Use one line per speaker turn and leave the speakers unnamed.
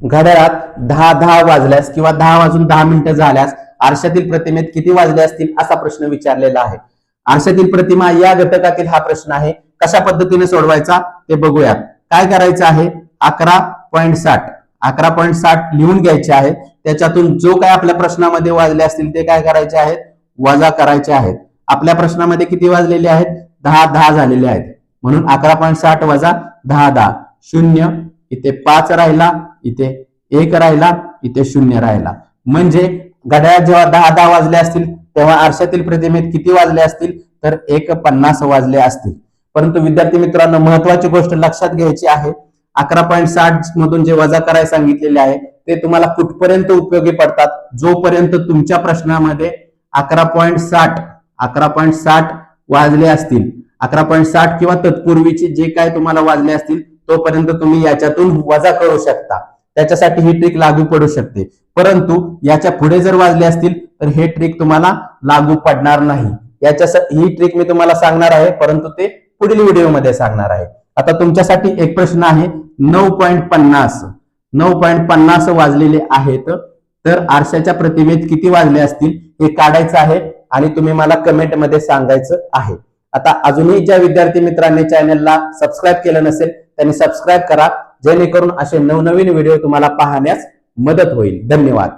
घड्याळात 10:10 वाजल्यास किंवा 10:10 झाल्यास आरशातील प्रतिमेत किती वाजले असतील असा प्रश्न विचारलेला आहे. आरशातील प्रतिमा या घटकातील हा प्रश्न आहे. कशा पद्धतीने सोडवायचा ते बघूयात. काय करायचं आहे, 11.60 लिहून घ्यायचे आहे. त्याच्यातून जो काय आपल्या प्रश्नामध्ये वाजले असतील ते काय करायचे आहेत, वजा करायचे आहेत. आपल्या प्रश्नामध्ये किती वाजलेले आहेत, 10:10 झालेले आहेत. म्हणून 11.60 वजा 10:10 शून्य, इथे 5 राहिला, इथे 1 राहिला, इथे 0 राहिला. म्हणजे घड्याळात जेव्हा 10:10 वाजले असतील तेव्हा आरशातील प्रतिमेत किती वाजले असतील, तर 1:50 वाजले असतील. परंतु विद्यार्थी मित्रांनो, महत्वाची गोष्ट लक्षात घ्यायची आहे, 11.60 मधून जे वजा करायला सांगितलेले आहे ते तुम्हाला कुठपर्यंत उपयोगी पडतात, जोपर्यंत तुमच्या प्रश्नामध्ये 11.60 वाजले असतील, 11.60 किंवा तत्पूर्वीचे जे काय तुम्हाला वाजले असतील तोपर्यंत तुम्ही याच्यातून वजा करू शकता. त्याच्यासाठी ही ट्रिक लागू पडू शकते. परंतु याच्या पुढे जर वाजले असतील तर हे ट्रिक तुम्हाला लागू पडणार नाही. ही ट्रिक मी तुम्हाला सांगणार आहे, परंतु ते पुढील व्हिडिओमध्ये सांगणार आहे. आता तुमच्यासाठी एक प्रश्न आहे, 9.50 वाजलेले आहेत, तर आरशाच्या प्रतिमेत किती वाजले असतील हे काढायचं आहे आणि तुम्ही मला कमेंट मध्ये सांगायचं आहे. आता अजूनही ज्या विद्यार्थी मित्रांनी चॅनलला सबस्क्राईब केलं नसेल त्यांनी सबस्क्राईब करा, जेणेकरून असे नवनवीन व्हिडिओ तुम्हाला पाहण्यास मदत होईल. धन्यवाद.